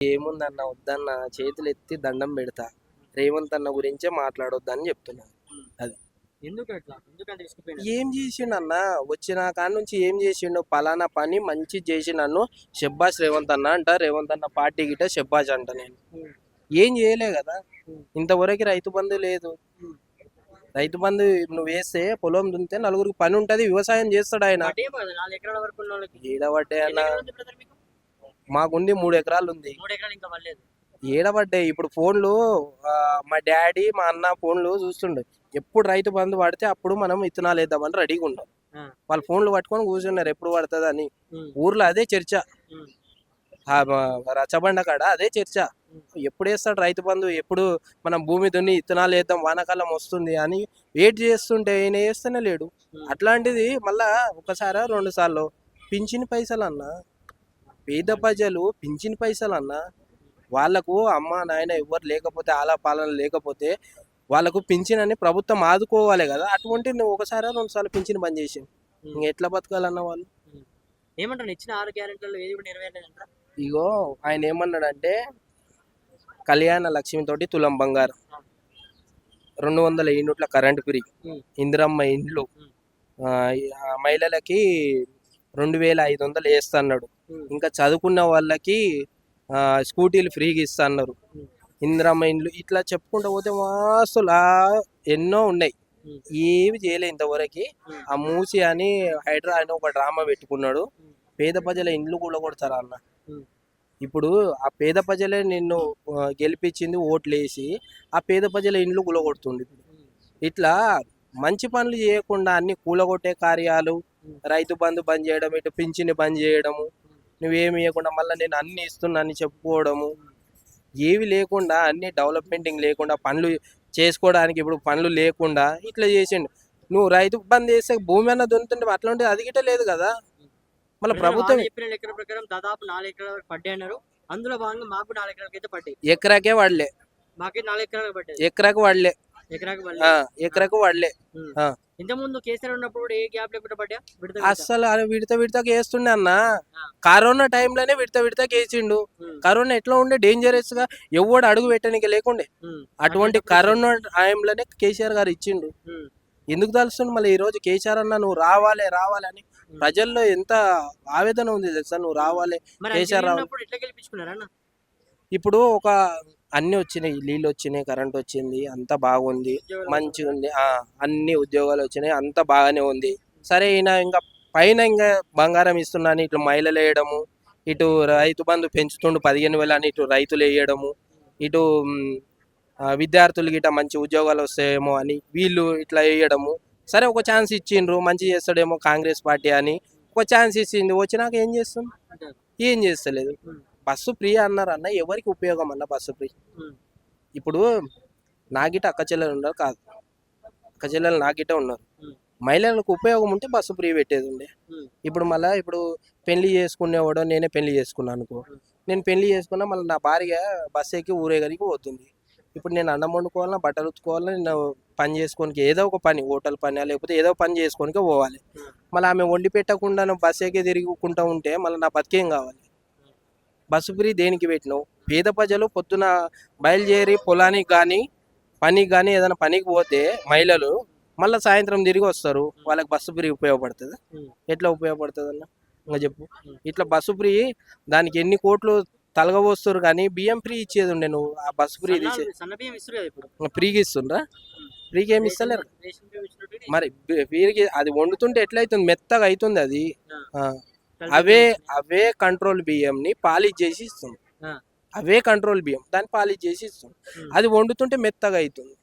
ఏముందన్న వద్దన్న చేతులు ఎత్తి దండం పెడతా. రేవంత్ అన్న గురించే మాట్లాడొద్దని చెప్తున్నాను. అది ఎందుకంటే తీసుకుపోయినా ఏం చేసిండు అన్న? వచ్చిన కాడ నుంచి ఏం చేసిండు? పలానా పని మంచి చేసి నన్ను షెబ్బాష్ రేవంత్ అన్న అంట. రేవంత్ అన్న పార్టీ గిట్ట షెబ్బాష్ అంట. నేను ఏం చేయలే కదా. ఇంతవరకు రైతు బంధు లేదు. రైతు బంధు నువ్వు వేస్తే పొలం దున్నితే నలుగురికి పని ఉంటది, వ్యవసాయం చేస్తాడు ఆయన. 4 ఎకరాల వరకు ఉన్న వాళ్ళకి ఏడబడ్డాయి అన్న. ఎన్ని ఎకరాలు ఉంది బ్రదర్ మీకు? మాకుంది 3 ఎకరాలు ఉంది. 3 ఎకరాలు ఇంకా పడలేదు. ఏడబడ్డాయి ఇప్పుడు ఫోన్లు. మా డాడీ మా అన్న ఫోన్లు చూస్తుండే. ఎప్పుడు రైతు బంధు పడితే అప్పుడు మనం విత్తనాలు వేద్దామని రెడీగా ఉంటాం. వాళ్ళు ఫోన్లు పట్టుకొని కూర్చున్నారు ఎప్పుడు పడుతుంది అని. ఊర్లో అదే చర్చ. రచ్చబండ కాడ అదే చర్చ. ఎప్పుడు వేస్తాడు రైతు బంధు, ఎప్పుడు మనం భూమి దున్ని విత్తనాలు వేద్దాం, వానాకాలం వస్తుంది అని వెయిట్ చేస్తుంటే ఈయన వేస్తూనే లేడు. అట్లాంటిది మళ్ళా ఒకసారి 2 సార్లు పింఛన్ పైసలు అన్న. పేద ప్రజలు పింఛన్ పైసలు అన్న. వాళ్ళకు అమ్మ నాయన ఎవరు లేకపోతే, ఆలపాలన లేకపోతే వాళ్ళకు పింఛన్ అని ప్రభుత్వం ఆదుకోవాలి కదా. అటువంటి నువ్వు ఒకసారి 2 సార్లు పింఛన్ బంద్ చేసి ఇంక ఎట్లా బతకాలన్న వాళ్ళు? ఏమంటారు ఇచ్చిన 6 గ్యారెంటీలలో ఏది కూడా నెరవేరలేదంటారా? ఇగో ఆయన ఏమన్నాడంటే కళ్యాణ లక్ష్మి తోటి తులం బంగారం, 200 యూనిట్ల కరెంట్ ఫ్రీ, ఇందిరమ్మ ఇండ్లు, మహిళలకి 2500 వేస్తా అన్నాడు. ఇంకా చదువుకున్న వాళ్ళకి స్కూటీలు ఫ్రీగా ఇస్తా అన్నారు. ఇందిరమ్మ ఇండ్లు ఇట్లా చెప్పుకుంటూ పోతే మాస్తులా ఎన్నో ఉన్నాయి. ఏవి చేయలే ఇంతవరకు. ఆ మూసి అని హైడ్రా అని ఒక డ్రామా పెట్టుకున్నాడు. పేద ప్రజల ఇండ్లు కూడా కొడతారా అన్న? ఇప్పుడు ఆ పేద ప్రజలే నిన్ను గెలిపించింది ఓట్లు వేసి, ఆ పేద ప్రజల ఇండ్లు కూలగొడుతుంది. ఇట్లా మంచి పనులు చేయకుండా అన్ని కూలగొట్టే కార్యాలు, రైతు బంధు బంద్ చేయడం, ఇటు పింఛని బంద్ చేయడము, నువ్వేమి ఇవ్వకుండా మళ్ళీ నేను అన్ని ఇస్తున్నా అని చెప్పుకోవడము, ఏవి లేకుండా అన్ని డెవలప్మెంటింగ్ లేకుండా పనులు చేసుకోవడానికి ఇప్పుడు పనులు లేకుండా ఇట్లా చేసిండు. నువ్వు రైతు బంద్ చేస్తే భూమి అన్న దున్నుతుంటే అట్లాంటిది అది గిట్ట లేదు కదా. మళ్ళీ ప్రభుత్వం చెప్పిన లెక్కల ప్రకారం దాదాపు 4 ఎకరాల వరకు పడ్డాయి అన్నారు. అందులో భాగంగా మాకు 4 ఎకరాలకి అయితే పడ్డాయి. ఎకరాకే వాడలే. మాకే 4 ఎకరాలకు పడ్డాయి. ఎకరాకు వాడలే. ఎకరాకు వాడలే. ఇంతకుముందు కేసీఆర్ ఉన్నప్పుడు కూడా ఏ గ్యాప్ లేకుండా పడ్డా అస్సలు విడతకి వేస్తుండే అన్న. కరోనా టైంలోనే విడతకి వేసిండు. కరోనా ఎట్లా ఉండే డేంజరస్ గా ఎవడు అడుగు పెట్టడానికి లేకుండే. అటువంటి కరోనా టైంలోనే కేసీఆర్ గారు ఇచ్చిండు. ఎందుకు తలుస్తుండు మళ్ళీ ఈ రోజు కేసీఆర్ అన్న నువ్వు రావాలి అని ప్రజల్లో ఎంత ఆవేదన ఉంది తెలుసా? నువ్వు రావాలి, కేసీఆర్ రావాలి. ఇప్పుడు ఒక అన్ని వచ్చినాయి, నీళ్ళు వచ్చినాయి, కరెంట్ వచ్చింది, అంతా బాగుంది, మంచిగా ఉంది. అన్ని ఉద్యోగాలు వచ్చినాయి, అంతా బాగానే ఉంది. సరే ఈయన ఇంకా పైన ఇంకా బంగారం ఇస్తున్నాను ఇట్లా మహిళలు వేయడము, ఇటు రైతు బంధు పెంచుతుండు 15,000 అని ఇటు రైతులు వేయడము, ఇటు విద్యార్థులు గిట్ట మంచి ఉద్యోగాలు వస్తాయేమో అని వీళ్ళు ఇట్లా వేయడము. సరే ఒక ఛాన్స్ ఇచ్చిండ్రు, మంచి చేస్తాడేమో కాంగ్రెస్ పార్టీ అని ఒక ఛాన్స్ ఇచ్చింది. వచ్చినాక ఏం చేస్తుంది? ఏం చేస్తలేదు. బస్సు ఫ్రీ అన్నారు అన్న. ఎవరికి ఉపయోగం అన్న బస్సు ఫ్రీ? ఇప్పుడు నాగిట అక్క చెల్లెలు ఉన్నారు కాదు, అక్క చెల్లెలు నాగిట ఉన్నారు. మహిళలకు ఉపయోగం ఉంటే బస్సు ఫ్రీ పెట్టేది ఉండే. ఇప్పుడు మళ్ళీ ఇప్పుడు పెళ్లి చేసుకునేవాడో, నేనే పెళ్లి చేసుకున్నాను అనుకో, నేను పెళ్లి చేసుకున్నా మళ్ళీ నా భార్య బస్సు ఎక్కి ఊరేగరికి పోతుంది. ఇప్పుడు నేను అన్నం వండుకోవాలన్నా, బట్టలు ఉతుకోవాలన్నా, నేను పని చేసుకోనికి ఏదో ఒక పని, హోటల్ పని లేకపోతే ఏదో పని చేసుకోనికే పోవాలి. మళ్ళీ ఆమె వండి పెట్టకుండా బస్సు ఎక్కి తిరుగుకుంటూ ఉంటే మళ్ళీ నా బతికేం కావాలి? బస్సు ఫ్రీ దేనికి పెట్టినావు? పేద ప్రజలు పొద్దున బయలుదేరి పొలానికి కానీ పనికి కానీ ఏదైనా పనికి పోతే మహిళలు మళ్ళీ సాయంత్రం తిరిగి వస్తారు. వాళ్ళకి బస్సు ఫ్రీ ఉపయోగపడుతుంది? ఎట్లా ఉపయోగపడుతుంది అన్న? ఇంకా చెప్పు. ఇట్లా బస్సు ఫ్రీ దానికి ఎన్ని కోట్లు తలగబోస్తారు కానీ బియ్యం ఫ్రీ ఇచ్చేది ఉండే. నువ్వు ఆ బస్సు ఫ్రీ ఫ్రీగా ఇస్తుండ్రా? ఫ్రీగా ఏమి ఇస్తలేరు మరి. ఫ్రీగా అది వండుతుంటే ఎట్లయితుంది? మెత్తగా అవుతుంది అది. అవే కంట్రోల్ బియ్యంని పాలిష్ చేసి ఇస్తుంది. అవే కంట్రోల్ బియ్యం దాన్ని పాలిష్ చేసి ఇస్తుంది. అది వండుతుంటే మెత్తగా అవుతుంది.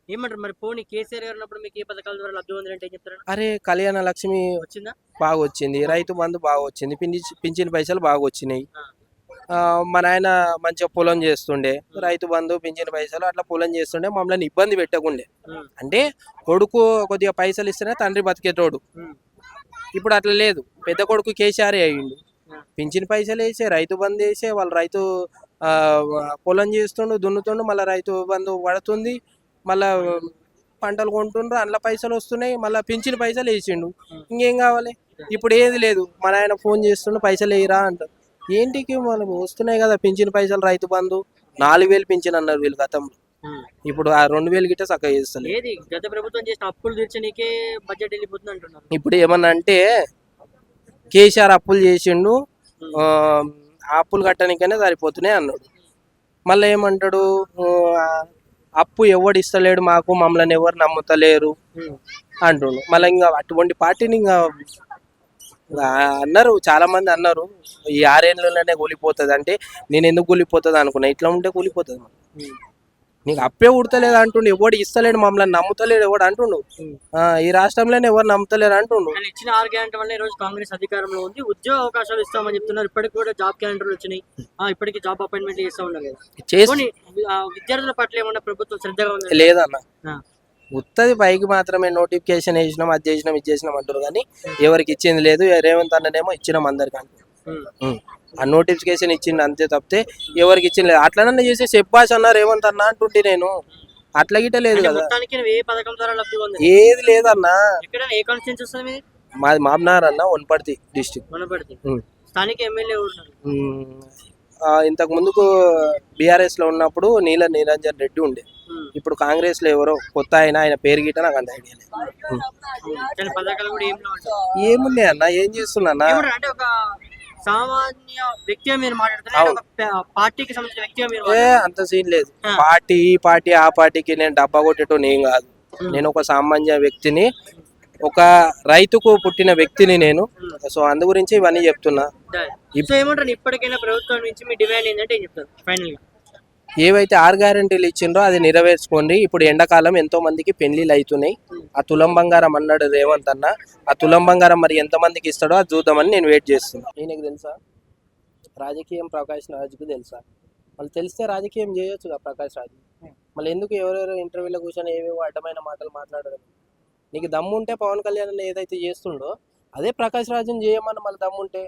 ఏమంటారు మరి? పోనీ కేసీఆర్ గారు ఉన్నప్పుడు మీకు ఏ పథకాల ద్వారా లబ్ధి పొందారంటే ఏం చెప్తారు? అరే కళ్యాణ లక్ష్మి వచ్చిందా? బాగా వచ్చింది, రైతు బంధు బాగా వచ్చింది, పింఛన్ పైసలు బాగా వచ్చినాయి. మా నాయన మంచిగా పొలం చేస్తుండే, రైతు బంధు పింఛన్ పైసలు అట్లా పొలం చేస్తుండే, మమ్మల్ని ఇబ్బంది పెట్టకుండే. అంటే కొడుకు కొద్దిగా పైసలు ఇస్తేనే తండ్రి బతికేటోడు. ఇప్పుడు అట్లా లేదు. పెద్ద కొడుకు కేసీఆర్ అయ్యిండు. పింఛన్ పైసలు వేసే, రైతు బంధు వేసే, వాళ్ళు రైతు పొలం చేస్తుండు, దున్నుతుండు, మళ్ళీ రైతు బంధు పడుతుంది, మళ్ళా పంటలు కొంటుండ్రు, అందులో పైసలు వస్తున్నాయి, మళ్ళీ పింఛన్ పైసలు వేసిండు. ఇంకేం కావాలి? ఇప్పుడు ఏది లేదు. మా నాయన ఫోన్ చేస్తుండు పైసలు వేయరా అంట. ఏంటికి మనకు వస్తున్నాయి కదా పింఛన్ పైసలు, రైతు బంధు 4,000 పింఛన్ అన్నారు వీళ్ళు గతంలో. ఉమ్. ఇప్పుడు ఆ 2,000 గిట్ట చక్కగా చేస్తలేదు. ఏది గత ప్రభుత్వం చేసిన అప్పులు తీర్చనీకే బడ్జెట్ వెళ్ళిపోతుంది అంటున్నారు. ఇప్పుడు ఏమన్నా అంటే కేసీఆర్ అప్పులు చేసిండు, ఉమ్. ఆ, ఆ అప్పులు కట్టడానికనే సరిపోతున్నాయి అన్నాడు. మళ్ళీ ఏమంటాడు, ఆ, అప్పు ఎవడు ఇస్తలేడు మాకు, మమ్మల్ని ఎవరు నమ్ముతలేరు ఉమ్. అంటుండు. మళ్ళీ ఇంకా అటువంటి పార్టీని ఇంకా అన్నారు, చాలా మంది అన్నారు ఈ 6 ఏళ్ళలోనే కూలిపోతుంది అంటే, నేను ఎందుకు కూలిపోతుంది అనుకున్నా, ఇట్లా ఉంటే కూలిపోతుంది. ఉమ్. నీకు అప్పే ఉడతలేదు అంటుండు, ఎవడు ఇస్తలేడు మమ్మల్ని నమ్ముతలేడు ఎవడు అంటుండు. ఉమ్. ఈ రాష్ట్రంలోనే ఎవరు నమ్ముతలేరు అంటుండు. ఆయన ఇచ్చిన 6 గ్యారెంటీ వల్ల ఈ రోజు కాంగ్రెస్ అధికారంలో ఉంది. ఉద్యోగ అవకాశాలు ఇస్తామని చెప్తున్నారు. ఇప్పటికి కూడా జాబ్ క్యాలెండర్లు వచ్చినాయి. ఇప్పటికి జాబ్ అపాయింట్మెంట్ చేస్తా ఉన్నారు కదా. చేసి పోనీ, విద్యార్థుల పట్ల ఏమన్నా ప్రభుత్వం శ్రద్ధగా ఉంది? లేదన్న, ఆ. ఉత్తది పైకి మాత్రమే నోటిఫికేషన్ వేసినాం, అది చేసినాం, ఇది చేసినాం అంటారు కానీ ఎవరికి ఇచ్చింది లేదు. రేవంత్ అన్ననేమో ఇచ్చినాం అందరికి అంటారు. ఉమ్. ఆ నోటిఫికేషన్ ఇచ్చింది అంతే తప్పితే ఎవరికి ఇచ్చింది లేదు. అట్లనన్నా చేసే చెప్పాస్ అన్న రేవంత్ అన్న అంటుంటే నేను అట్లా గిట్ట లేదు అంటే కదా, మొత్తానికి నువ్వు ఏ పథకం ద్వారా లబ్ధి పొందావు? ఏది లేదన్నా. ఇక్కడ ఏ కాన్స్టిట్యూన్సీ వస్తుంది మీది? మాది మామ్నార్ అన్న, వనపర్తి డిస్టిక్. వనపర్తి. స్థానిక ఎమ్మెల్యే ఉన్నారు. ఇంతకు ముందుకు బీఆర్ఎస్ లో ఉన్నప్పుడు నీల నిరంజన్ రెడ్డి ఉండే. ఉమ్. ఇప్పుడు కాంగ్రెస్ లో ఎవరో కొత్త ఆయన పేరు గిట్ట నాకు అంత ఐడియా లేదు. కానీ పథకాలు కూడా ఏం లేవు. ఏమున్నాయి అన్న, ఏం చేస్తున్నా అన్న? ఏమంటారు అంటే ఒక సామాన్య వ్యక్తిగా మీరు మాట్లాడుతున్నారు, ఒక పార్టీకి సంబంధించిన వ్యక్తిగా మీరు అంత సీన్ లేదు. ఆ. పార్టీ ఈ పార్టీ ఆ పార్టీకి నేను డబ్బా కొట్టేటోని ఏం కాదు. నేను ఒక సామాన్య వ్యక్తిని, ఒక రైతుకు పుట్టిన వ్యక్తిని నేను. సో అందు గురించి ఇవన్నీ చెప్తున్నా. సో ఏమంటారు, ఇప్పటికైనా ప్రభుత్వం నుంచి మీ డిమాండ్ ఏంటంటే ఏం చెప్తారు ఫైనల్ గా? ఏవైతే 6 గ్యారెంటీలు ఇచ్చిండ్రో అది నెరవేర్చుకోండి. ఇప్పుడు ఎండాకాలం ఎంతో మందికి పెళ్లిళ్ళు అవుతున్నాయి. ఆ తులం బంగారం అన్నాడు రేవంత్ అన్న, ఆ తులం బంగారం మరి ఎంత మందికి ఇస్తాడో అది చూద్దామని నేను వెయిట్ చేస్తున్నా. ఈయనకు తెలుసా రాజకీయం, ప్రకాష్ రాజుకు తెలుసా? వాళ్ళు తెలిస్తే రాజకీయం చేయొచ్చుగా ప్రకాష్ రాజు. మళ్ళీ ఎందుకు ఎవరెవరో ఇంటర్వ్యూలో కూర్చొని ఏవేవో అడ్డమైన మాటలు మాట్లాడరు? నీకు దమ్ము ఉంటే పవన్ కళ్యాణ్ అన్న ఏదైతే చేస్తుండో అదే ప్రకాష్ రాజుని చేయమని, మళ్ళీ దమ్ము ఉంటే.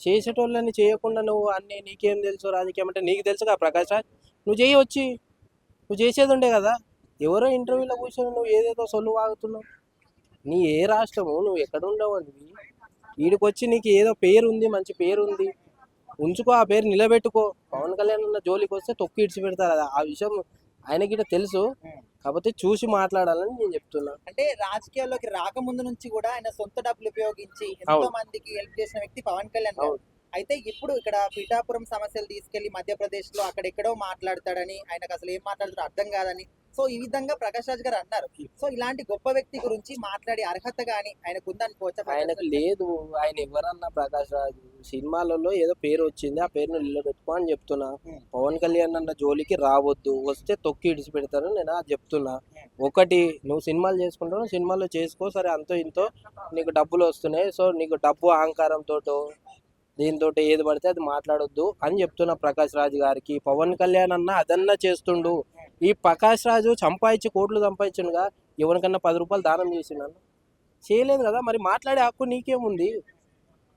చేసేటోళ్ళని చేయకుండా నువ్వు అన్నీ నీకేం తెలుసు రాజకీయం అంటే, నీకు తెలుసుగా ప్రకాష్ రాజ్, నువ్వు చేయవచ్చి, నువ్వు చేసేది ఉండే కదా. ఎవరో ఇంటర్వ్యూలో కూర్చొని నువ్వు ఏదేదో సొల్లు వాగుతున్నావు. నీ ఏ రాష్ట్రము, నువ్వు ఎక్కడ ఉండవు అని వీడికి వచ్చి నీకు ఏదో పేరు ఉంది, మంచి పేరు ఉంది, ఉంచుకో, ఆ పేరు నిలబెట్టుకో. పవన్ కళ్యాణ్ అన్న జోలికి వస్తే తొక్కి ఇడిచి పెడతారు. ఆ విషయం ఆయనకి తెలుసు, కాకపోతే చూసి మాట్లాడాలని నేను చెప్తున్నా. అంటే రాజకీయాల్లోకి రాకముందు నుంచి కూడా ఆయన సొంత డబ్బులు ఉపయోగించి ఎంతో మందికి హెల్ప్ చేసిన వ్యక్తి పవన్ కళ్యాణ్ గారు. అయితే ఇప్పుడు ఇక్కడ పిఠాపురం సమస్యలు తీసుకెళ్లి మధ్యప్రదేశ్ లో అక్కడెక్కడో మాట్లాడతాడని, ఆయనకు అసలు ఏం మాట్లాడుతాడో అర్థం కాదని, సో ఈ విధంగా ప్రకాష్ రాజ్ గారు అన్నారు. సో ఇలాంటి గొప్ప వ్యక్తి గురించి మాట్లాడే అర్హత గానీ ఆయనకు ఉందనుకోవచ్చా? ఆయనకు లేదు. ఆయన ఎవరన్నా ప్రకాష్ రాజు సినిమాలలో ఏదో పేరు వచ్చింది, ఆ పేరును నిలబెట్టుకో అని చెప్తున్నా. పవన్ కళ్యాణ్ అన్న జోలికి రావద్దు, వస్తే తొక్కి ఇడిచి పెడతారు నేను అది చెప్తున్నా. ఒకటి, నువ్వు సినిమాలు చేసుకుంటావు, సినిమాలో చేసుకో, సరే అంతో ఇంతో నీకు డబ్బులు వస్తున్నాయి, సో నీకు డబ్బు అహంకారంతో దీంతో ఏది పడితే అది మాట్లాడొద్దు అని చెప్తున్నా ప్రకాష్ రాజ్ గారికి. పవన్ కళ్యాణ్ అన్న అదన్నా చేస్తుండు. ఈ ప్రకాష్ రాజు సంపాదించి కోట్లు సంపాదించుగా, ఎవరికన్నా 10 రూపాయలు దానం చేసిండు? చేయలేదు కదా. మరి మాట్లాడే హక్కు నీకేముంది?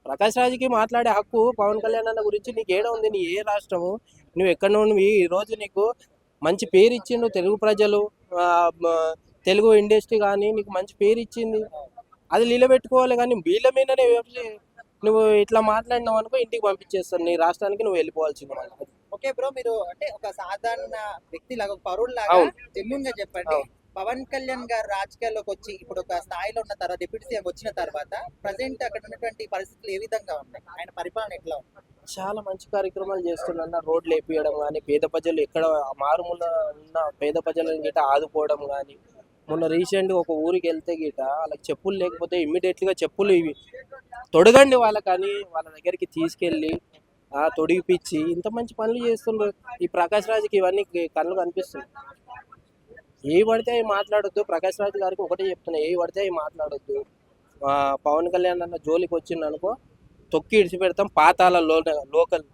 ప్రకాష్ రాజుకి మాట్లాడే హక్కు పవన్ కళ్యాణ్ అన్న గురించి నీకు ఏడ ఉంది? నీ ఏ రాష్ట్రము, నువ్వు ఎక్కడ నుండి ఈరోజు నీకు మంచి పేరు ఇచ్చిండు తెలుగు ప్రజలు, తెలుగు ఇండస్ట్రీ కానీ నీకు మంచి పేరు ఇచ్చింది, అది నిలబెట్టుకోవాలి. కానీ వీళ్ళ మీదనే నువ్వు ఇట్లా మాట్లాడినావు అనుకో, ఇంటికి పంపించేస్తాను, నీ రాష్ట్రానికి నువ్వు వెళ్ళిపోవాల్సింది. ఓకే బ్రో, మీరు అంటే ఒక సాధారణ వ్యక్తి లాగా, ఒక పౌరుడు లాగా జెన్యూన్ గా చెప్పండి. పవన్ కళ్యాణ్ గారు రాజకీయాల్లోకి వచ్చి ఇప్పుడు ఒక స్థాయిలో ఉన్న తర్వాత, డిప్యూటీ సీఎం వచ్చిన తర్వాత ప్రజెంట్ అక్కడ ఉన్నటువంటి పరిస్థితులు ఏ విధంగా ఉన్నాయి? ఆయన పరిపాలన ఎట్లా ఉంది? చాలా మంచి కార్యక్రమాలు చేస్తున్నా. రోడ్లు వేపియడం కానీ, పేద ప్రజలు ఎక్కడ మారుమూల ఉన్న పేద ప్రజలను గిట్ట ఆదుకోవడం కానీ. మొన్న రీసెంట్గా ఒక ఊరికి వెళ్తే గిట వాళ్ళకి చెప్పులు లేకపోతే ఇమ్మీడియట్గా చెప్పులు ఇవి తొడగండి వాళ్ళకని వాళ్ళ దగ్గరికి తీసుకెళ్ళి తొడిగిపిచ్చి ఇంత మంచి పనులు చేస్తున్నారు. ఈ ప్రకాష్ రాజుకి ఇవన్నీ కళ్ళు కనిపిస్తుంది. ఏ పడితే అవి మాట్లాడొద్దు. ప్రకాష్ రాజు గారికి ఒకటే చెప్తున్నా, ఏ పడితే అవి మాట్లాడొద్దు. పవన్ కళ్యాణ్ అన్న జోలికి వచ్చింది అనుకో, తొక్కి ఇడిచి పెడతాం, పాతాల లోకల్